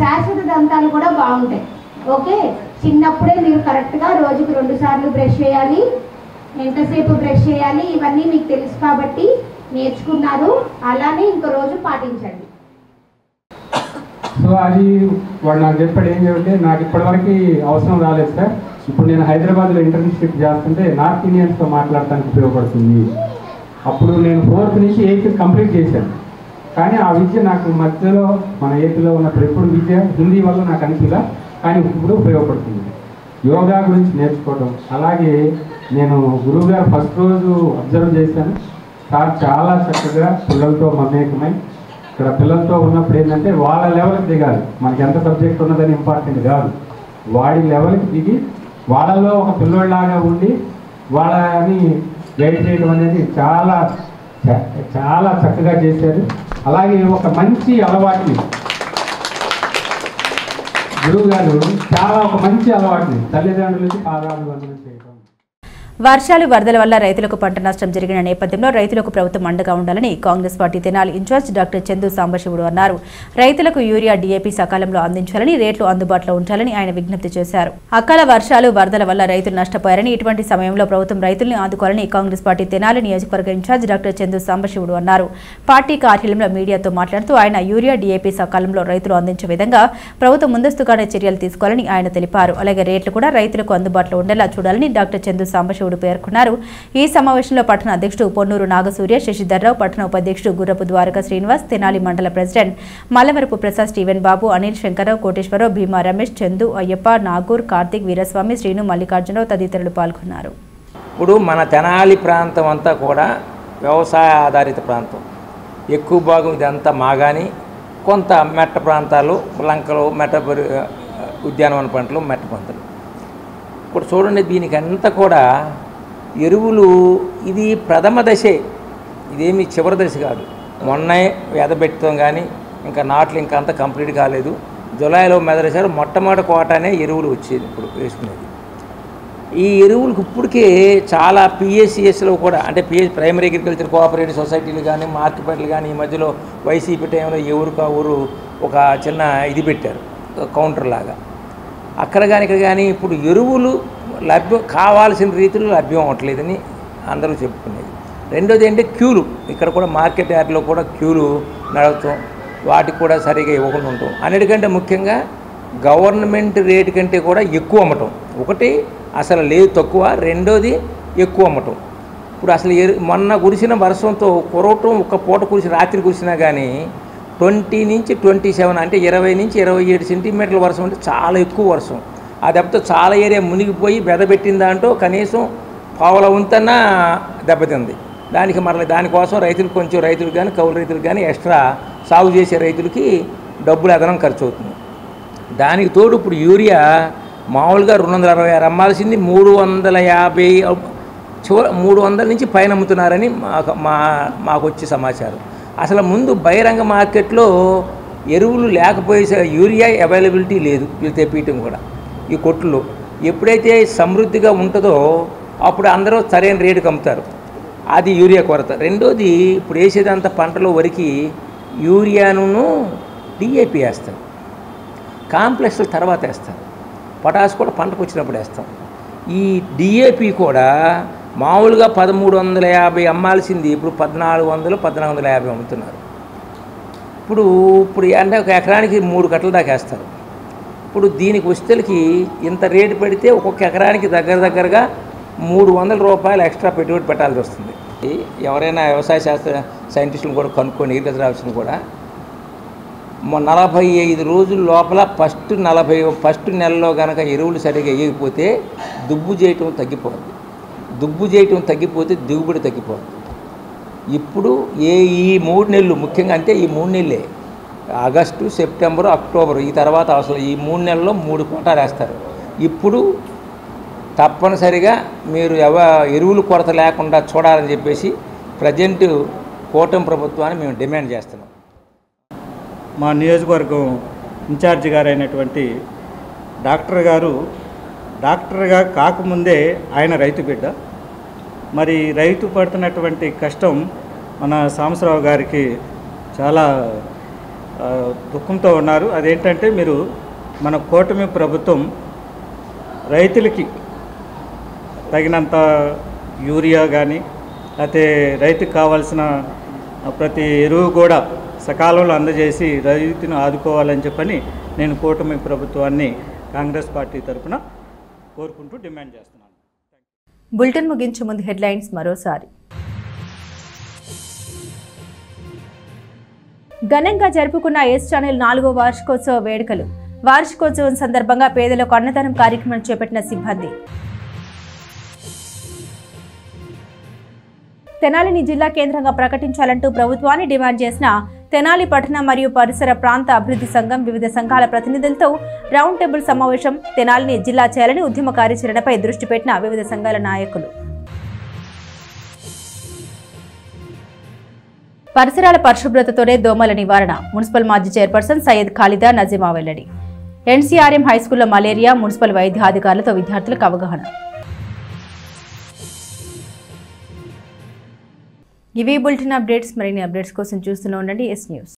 శాశ్వత దంతాలు కూడా బాగుంటాయి. ఓకే, చిన్నప్పుడే మీరు కరెక్ట్గా రోజుకు 2 సార్లు బ్రష్ చేయాలి, ఎంతసేపు బ్రష్ చేయాలి, ఇవన్నీ మీకు తెలుసు కాబట్టి నేర్చుకున్నారు. అలానే ఇంకో రోజు పాటించండి.
సో అది వాడు నాకు చెప్పాడు ఏం చెప్తే నాకు ఇప్పటివరకు అవసరం రాలేదు సార్, ఇప్పుడు నేను హైదరాబాద్లో ఇంటర్న్షిప్ చేస్తుంటే నార్త్ ఇండియన్స్తో మాట్లాడటానికి ఉపయోగపడుతుంది. అప్పుడు నేను 4th నుంచి 8th కంప్లీట్ చేశాను, కానీ ఆ విద్య నాకు మధ్యలో మన ఏపీలో ఉన్నప్పుడు ఎప్పుడు విద్య హిందీ వల్ల నాకు అనిపిలా, కానీ ఇప్పుడు ఉపయోగపడుతుంది. యోగా గురించి నేర్చుకోవడం, అలాగే నేను గురువు గారు ఫస్ట్ రోజు అబ్జర్వ్ చేశాను, సార్ చాలా చక్కగా పిల్లలతో మమేకమై, ఇక్కడ పిల్లలతో ఉన్నప్పుడు ఏంటంటే వాళ్ళ లెవెల్కి దిగాలి. మనకి ఎంత సబ్జెక్ట్ ఉన్నదని ఇంపార్టెంట్ కాదు, వాడి లెవెల్కి దిగి వాళ్ళలో ఒక పిల్లోడిలాగా ఉండి వాళ్ళని గైడ్ చేయడం అనేది చాలా చాలా చక్కగా చేశారు. అలాగే ఒక మంచి అలవాటుని గురువు గారు ఒక మంచి అలవాటుని తల్లిదండ్రులకి పాదాలు వందనం చేయడం.
వర్షాలు వరదల వల్ల రైతులకు పంట నష్టం జరిగిన నేపథ్యంలో రైతులకు ప్రభుత్వం అండగా ఉండాలని Congress party Tenali incharge doctor Chandu Sambasivudu అన్నారు. రైతులకు యూరియా డీఏపీ సకాలంలో అందించాలని, రేట్లు అందుబాటులో ఉంచాలని ఆయన విజ్ఞప్తి చేశారు. అకాల వర్షాలు వరదల వల్ల రైతులు నష్టపోయారని, ఇటువంటి సమయంలో ప్రభుత్వం రైతుల్ని ఆదుకోవాలని కాంగ్రెస్ పార్టీ తెనాలి నియోజకవర్గ ఇన్ఛార్జ్ డాక్టర్ చందు సాంబశివుడు అన్నారు. పార్టీ కార్యాలయంలో మీడియాతో మాట్లాడుతూ ఆయన యూరియా డీఏపీ సకాలంలో రైతులు అందించే విధంగా ప్రభుత్వం ముందస్తుగానే చర్యలు తీసుకోవాలని ఆయన తెలిపారు. అలాగే రేట్లు కూడా రైతులకు అందుబాటులో ఉండేలా చూడాలని డాక్టర్ చందు సాంబశివుడు పేర్కొన్నారు. ఈ సమావేశంలో పట్టణ అధ్యక్షుడు పొన్నూరు నాగసూర్య, శశిధర్రావు, పట్టణ ఉపాధ్యక్షుడు గుర్రపు ద్వారక శ్రీనివాస్, తెనాలి మండల ప్రెసిడెంట్ మల్లవరపు ప్రసాద్, స్టీవెన్ బాబు, అనిల్ శంకరరావు, కోటేశ్వరరావు, భీమా రమేష్, చందు, అయ్యప్ప, నాగూర్, కార్తీక్, వీరస్వామి, శ్రీను, మల్లికార్జునరావు తదితరులు పాల్గొన్నారు.
ఇప్పుడు మన తెనాలి ప్రాంతం అంతా కూడా వ్యవసాయ ఆధారిత ప్రాంతం, ఎక్కువ భాగం ఇదంతా మాగాని, కొంత మెట్ట ప్రాంతాలు, లంకలు, మెట్ట ఉద్యానవన పంటలు, మెట్ట పంటలు. ఇప్పుడు చూడండి, దీనికి అంతా కూడా ఎరువులు ఇది ప్రథమ దశే, ఇదేమి చివరి దశ కాదు. మొన్నే ఎదబెట్టడం కానీ ఇంకా నాట్లు ఇంకా అంతా కంప్లీట్ కాలేదు. జులైలో మెదరేసారు, మొట్టమొదటి కోటానే ఎరువులు వచ్చేది ఇప్పుడు వేసుకునేది. ఈ ఎరువులకు ఇప్పటికే చాలా పిఎస్సిఎస్లో కూడా, అంటే ప్రైమరీ అగ్రికల్చర్ కోఆపరేటివ్ సొసైటీలు కానీ, మార్కెట్లు కానీ, ఈ మధ్యలో వైసీపీ టైంలో ఊరు ఒక చిన్న ఇది పెట్టారు, కౌంటర్ లాగా. అక్కడ కానీ ఇక్కడ కానీ ఇప్పుడు ఎరువులు కావాల్సిన రీతిలో లభ్యం అవ్వట్లేదని అందరూ చెప్పుకునేది. రెండోది ఏంటంటే క్యూలు, ఇక్కడ కూడా మార్కెట్ యార్డ్లో కూడా క్యూలు నడవటం, వాటికి కూడా సరిగా ఇవ్వకుండా ఉంటాం. అన్నిటికంటే ముఖ్యంగా గవర్నమెంట్ రేటు కంటే కూడా ఎక్కువ అమ్మటం. ఒకటి అసలు లేదు తక్కువ, రెండోది ఎక్కువ అమ్మటం. ఇప్పుడు అసలు మొన్న కురిసిన వర్షంతో కురవటం, ఒక పూట కురిసి రాత్రి కురిసినా కానీ 20 నుంచి 27 అంటే 20 నుంచి 27 సెంటీమీటర్ల వర్షం అంటే చాలా ఎక్కువ వర్షం. ఆ దెబ్బతో చాలా ఏరియా మునిగిపోయి బెదబెట్టిన దాంట్లో కనీసం పావుల వంతన్నా దెబ్బతింది. దానికోసం రైతులకు కొంచెం రైతులకు కానీ కౌలు రైతులకు కానీ ఎక్స్ట్రా సాగు చేసే రైతులకి డబ్బులు అదనం ఖర్చు అవుతుంది. దానికి తోడు ఇప్పుడు యూరియా మామూలుగా 266 అమ్మాల్సింది 350, 300 నుంచి పైన అమ్ముతున్నారని మాకు వచ్చే సమాచారం. అసలు ముందు బహిరంగ మార్కెట్లో ఎరువులు లేకపోయే యూరియా అవైలబిలిటీ లేదు, వీళ్ళు తెప్పియటం కూడా ఈ కొట్లు. ఎప్పుడైతే సమృద్ధిగా ఉంటుందో అప్పుడు అందరూ సరైన రేటుకి అమ్ముతారు, అది యూరియా కొరత. రెండోది ఇప్పుడు వేసేదంతా పంటలో వరికి యూరియాను డిఏపి వేస్తారు, కాంప్లెక్స్ల తర్వాత వేస్తారు, పొటాష్ కూడా పంటకు వచ్చినప్పుడు వేస్తాం. ఈ డిఏపి కూడా మామూలుగా 1350 అమ్మాల్సింది ఇప్పుడు 1400, 1450 అమ్ముతున్నారు. ఇప్పుడు అంటే ఒక ఎకరానికి 3 కట్టల దాకా వేస్తారు. ఇప్పుడు దీనికి వస్తేలకి ఇంత రేటు పెడితే ఒక్కొక్క ఎకరానికి దగ్గరగా 300 రూపాయలు ఎక్స్ట్రా పెట్టుబడి పెట్టాల్సి వస్తుంది. ఎవరైనా వ్యవసాయ శాస్త్ర సైంటిస్టులు కూడా కనుక్కొని అగ్రికల్చర్ ఆఫీసులు కూడా 45 రోజుల లోపల ఫస్ట్ నెలలో కనుక ఎరువులు సరిగా వేయకపోతే దుబ్బు చేయటం తగ్గిపోతుంది. దుబ్బు చేయటం తగ్గిపోతే దిగుబడి తగ్గిపోతుంది. ఇప్పుడు ఈ 3 నెలలు ముఖ్యంగా, అంటే ఈ 3 నెలలే ఆగస్టు, సెప్టెంబరు, అక్టోబరు, ఈ తర్వాత అసలు ఈ 3 నెలల్లో 3 కోటాలు వేస్తారు. ఇప్పుడు తప్పనిసరిగా మీరు ఎరువులు కొరత లేకుండా చూడాలని చెప్పేసి ప్రజెంట్ కూటమి ప్రభుత్వాన్ని మేము డిమాండ్ చేస్తున్నాం.
మా నియోజకవర్గం ఇన్ఛార్జి గారు అయినటువంటి డాక్టర్గా కాకముందే ఆయన రైతు బిడ్డ. మరి రైతు పడుతున్నటువంటి కష్టం మన సాంబశివరావు గారికి చాలా దుఃఖంతో ఉన్నారు. అదేంటంటే, మీరు మన కూటమి ప్రభుత్వం రైతులకి తగినంత యూరియా కానీ లేకపోతే రైతుకు కావాల్సిన ప్రతి ఎరువు కూడా సకాలంలో అందజేసి రైతును ఆదుకోవాలని చెప్పని నేను కూటమి ప్రభుత్వాన్ని కాంగ్రెస్ పార్టీ తరఫున కోరుకుంటూ డిమాండ్ చేస్తున్నాను.
బులెటిన్ ముగించే ముందు హెడ్లైన్స్ మరోసారి. ఘనంగా జరుపుకున్న ఎస్ ఛానల్ 4వ వార్షికోత్సవ వేడుకలు. వార్షికోత్సవం సందర్భంగా పేదలకు అన్నదానం కార్యక్రమం చేపట్టిన సిబ్బంది. తెనాలిని జిల్లా కేంద్రంగా ప్రకటించాలంటూ ప్రభుత్వాన్ని డిమాండ్ చేసిన తెనాలి పట్టణ మరియు పరిసర ప్రాంత అభివృద్ధి సంఘం వివిధ సంఘాల ప్రతినిధులతో రౌండ్ టేబుల్ సమావేశం. తెనాలిని జిల్లా చేయాలని ఉద్యమ కార్యాచరణపై దృష్టి పెట్టిన వివిధ సంఘాల నాయకులు. పరిసరాల పరిశుభ్రతతోనే దోమల నివారణ. మున్సిపల్ మాజీ చైర్పర్సన్ సయ్యద్ ఖాలిదా నజీమా వెల్లడి. ఎన్సీఆర్ఎం హైస్కూల్లో మలేరియా, మున్సిపల్ వైద్యాధికారులతో విద్యార్థులకు అవగాహన. ఇవి బులెటిన్ అప్డేట్స్. మరిన్ని అప్డేట్స్ కోసం చూస్తూనే ఉండండి ఎస్ న్యూస్.